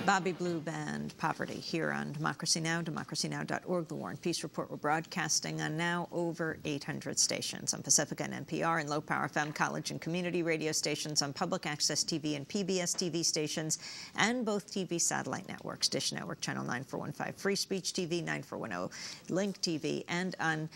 Bobby Blue Band, Poverty, here on Democracy Now!, democracynow.org. The War and Peace Report. We're broadcasting on now over 800 stations on Pacifica and NPR and low-power FM, college and community radio stations, on public access TV and PBS TV stations, and both TV satellite networks, Dish Network, Channel 9415, Free Speech TV, 9410, Link TV, and on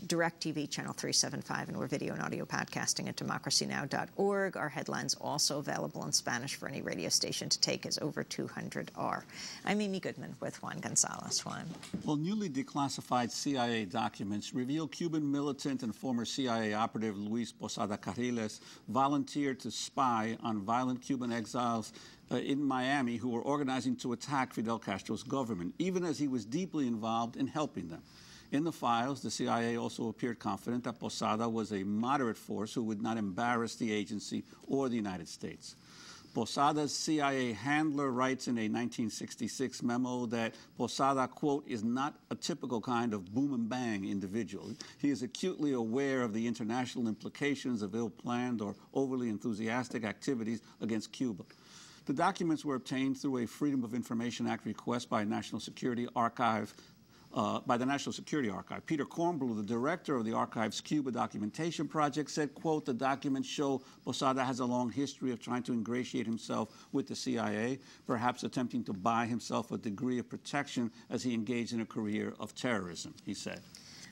Direct TV, Channel 375, and we're video and audio podcasting at democracynow.org. Our headlines also available in Spanish for any radio station to take as over 200R. I'm Amy Goodman with Juan Gonzalez. Juan. Well, newly declassified CIA documents reveal Cuban militant and former CIA operative Luis Posada Carriles volunteered to spy on violent Cuban exiles in Miami who were organizing to attack Fidel Castro's government, even as he was deeply involved in helping them. In the files, the CIA also appeared confident that Posada was a moderate force who would not embarrass the agency or the United States. Posada's CIA handler writes in a 1966 memo that Posada, quote, is not a typical kind of boom and bang individual. He is acutely aware of the international implications of ill-planned or overly enthusiastic activities against Cuba. The documents were obtained through a Freedom of Information Act request by the National Security Archive. Peter Kornblue, the director of the Archive's Cuba Documentation Project, said, quote, the documents show Posada has a long history of trying to ingratiate himself with the CIA, perhaps attempting to buy himself a degree of protection as he engaged in a career of terrorism, he said.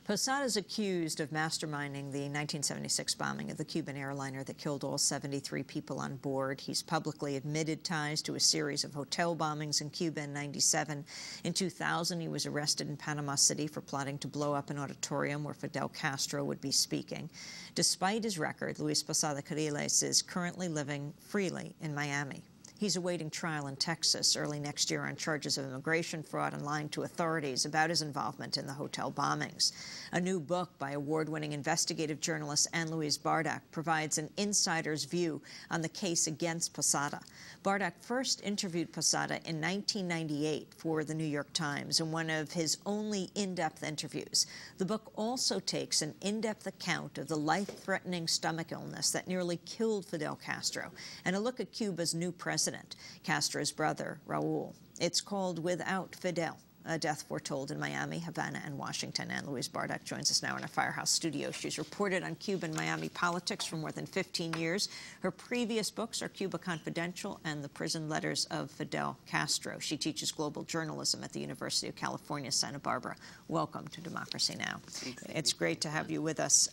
Posada is accused of masterminding the 1976 bombing of the Cuban airliner that killed all 73 people on board. He's publicly admitted ties to a series of hotel bombings in Cuba in '97. In 2000, he was arrested in Panama City for plotting to blow up an auditorium where Fidel Castro would be speaking. Despite his record, Luis Posada Carriles is currently living freely in Miami. He's awaiting trial in Texas early next year on charges of immigration fraud and lying to authorities about his involvement in the hotel bombings. A new book by award-winning investigative journalist Ann Louise Bardach provides an insider's view on the case against Posada. Bardach first interviewed Posada in 1998 for the New York Times in one of his only in-depth interviews. The book also takes an in-depth account of the life-threatening stomach illness that nearly killed Fidel Castro and a look at Cuba's new president, Castro's brother, Raul. It's called Without Fidel, a death foretold in Miami, Havana, and Washington. Ann Louise Bardach joins us now in our Firehouse studio. She's reported on Cuban Miami politics for more than 15 years. Her previous books are Cuba Confidential and The Prison Letters of Fidel Castro. She teaches global journalism at the University of California, Santa Barbara. Welcome to Democracy Now! It's great to have you with us.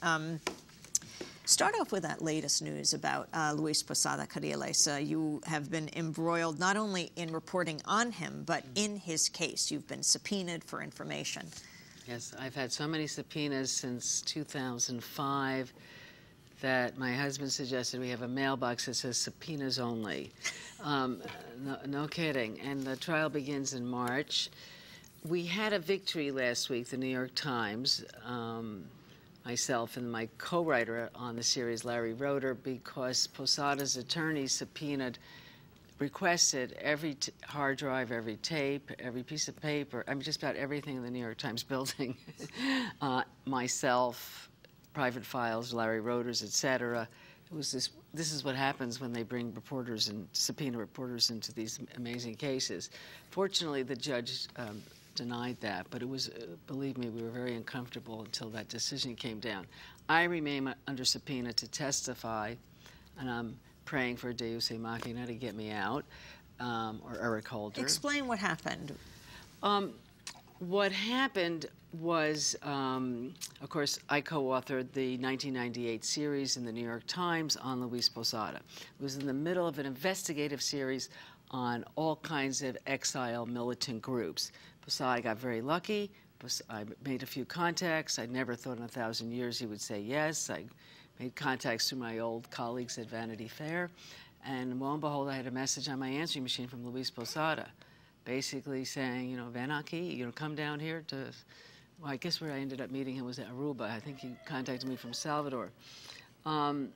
Start off with that latest news about Luis Posada Carriles. You have been embroiled not only in reporting on him, but in his case. You've been subpoenaed for information. Yes, I've had so many subpoenas since 2005 that my husband suggested we have a mailbox that says subpoenas only. No kidding. And the trial begins in March. We had a victory last week, the New York Times, myself and my co-writer on the series, Larry Roeder, because Posada's attorney requested every hard drive, every tape, every piece of paper, I mean, just about everything in the New York Times building. Myself, private files, Larry Roeder's, etc. It was this is what happens when they bring reporters and subpoena reporters into these amazing cases. Fortunately, the judge denied that, but it was, believe me, we were very uncomfortable until that decision came down. I remain under subpoena to testify, and I'm praying for a Deus Ex Machina to get me out, or Eric Holder. Explain what happened. What happened was, of course, I co-authored the 1998 series in the New York Times on Luis Posada. It was in the middle of an investigative series on all kinds of exile militant groups. Posada got very lucky. I made a few contacts. I never thought in 1,000 years he would say yes. I made contacts through my old colleagues at Vanity Fair. And lo and behold, I had a message on my answering machine from Luis Posada, basically saying, you know, Van Aki, you know, come down here to, well, I guess where I ended up meeting him was at Aruba. I think he contacted me from Salvador. We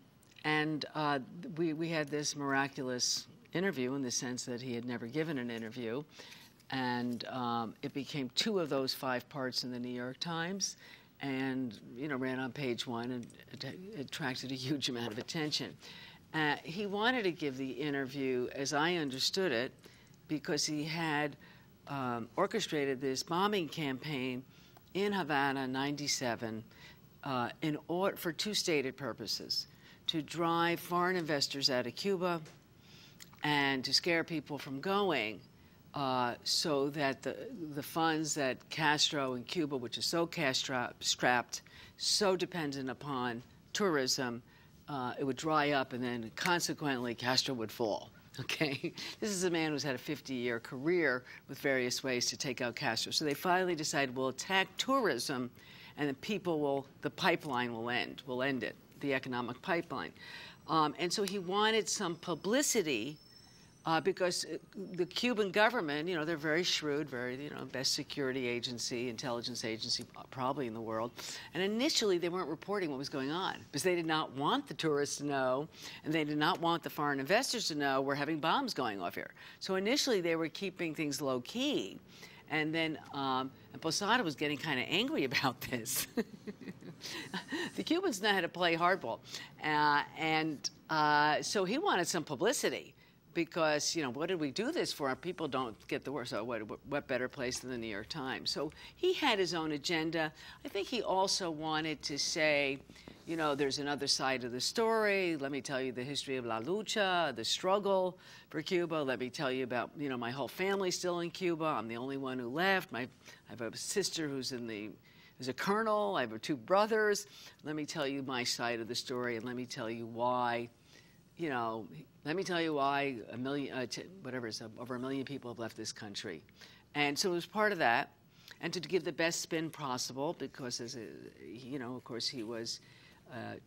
had this miraculous interview in the sense that he had never given an interview. And it became 2 of those 5 parts in the New York Times, and ran on page 1, and it attracted a huge amount of attention. He wanted to give the interview, as I understood it, because he had orchestrated this bombing campaign in Havana, 97, for two stated purposes: to drive foreign investors out of Cuba and to scare people from going, so that the funds that Castro and Cuba, which is so cash-strapped, so dependent upon tourism, it would dry up, and then consequently Castro would fall. Okay, this is a man who's had a 50-year career with various ways to take out Castro. So they finally decided, we'll attack tourism, and the pipeline will end it, the economic pipeline. And so he wanted some publicity, because the Cuban government, you know, they're very shrewd, very, you know, best security agency, intelligence agency probably in the world. And initially they weren't reporting what was going on because they did not want the tourists to know, and they did not want the foreign investors to know we're having bombs going off here. So initially they were keeping things low key. And then and Posada was getting kind of angry about this. The Cubans know how to play hardball. So he wanted some publicity. Because, you know, what did we do this for? People don't get the word. So what better place than the New York Times? So he had his own agenda. I think he also wanted to say, you know, there's another side of the story. Let me tell you the history of La Lucha, the struggle for Cuba. Let me tell you about, you know, my whole family's still in Cuba. I'm the only one who left. I have a sister who's a colonel. I have 2 brothers. Let me tell you my side of the story, and let me tell you why, you know, let me tell you why over a million people have left this country. And so it was part of that, and to give the best spin possible, because, you know, of course, he was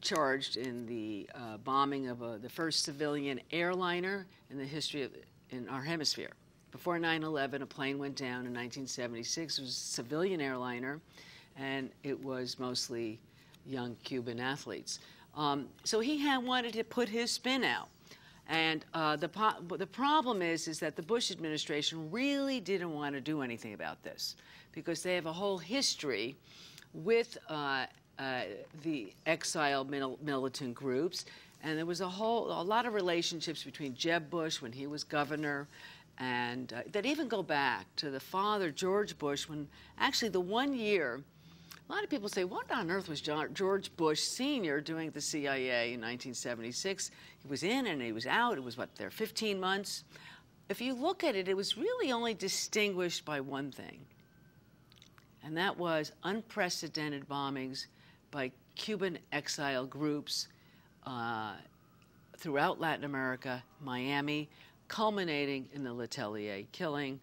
charged in the bombing of the first civilian airliner in the history in our hemisphere. Before 9/11, a plane went down in 1976. It was a civilian airliner, and it was mostly young Cuban athletes. So he wanted to put his spin out. And the problem is that the Bush administration really didn't want to do anything about this, because they have a whole history with the exile militant groups, and there was a lot of relationships between Jeb Bush when he was governor, and that even go back to the father, George Bush, when actually the one year. A lot of people say, what on earth was George Bush Sr. doing at the CIA in 1976? He was in and he was out. It was, 15 months? If you look at it, it was really only distinguished by one thing, and that was unprecedented bombings by Cuban exile groups throughout Latin America, Miami, culminating in the Letelier killing.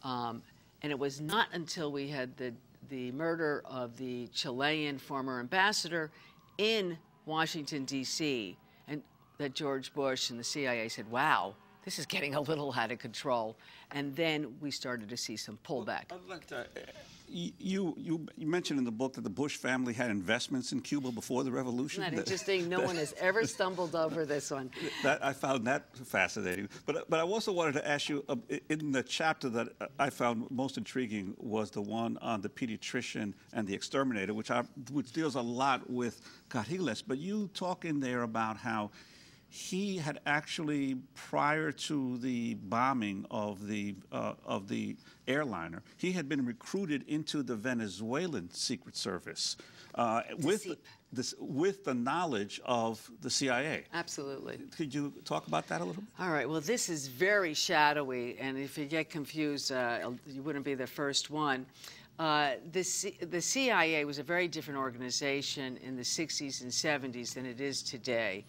And it was not until we had the murder of the Chilean former ambassador in Washington, D.C., and that George Bush and the CIA said, wow, this is getting a little out of control. And then we started to see some pullback. I'd like to, you mentioned in the book that the Bush family had investments in Cuba before the revolution. Isn't that interesting? No one has ever stumbled over this one. I found that fascinating. But I also wanted to ask you, in the chapter that I found most intriguing was the one on the pediatrician and the exterminator, which deals a lot with Carriles. But you talk in there about how he had actually, prior to the bombing of the airliner, he had been recruited into the Venezuelan Secret Service with the knowledge of the CIA. Absolutely. Could you talk about that a little bit? All right. Well, this is very shadowy, and if you get confused, you wouldn't be the first one. The CIA was a very different organization in the 60s and 70s than it is today.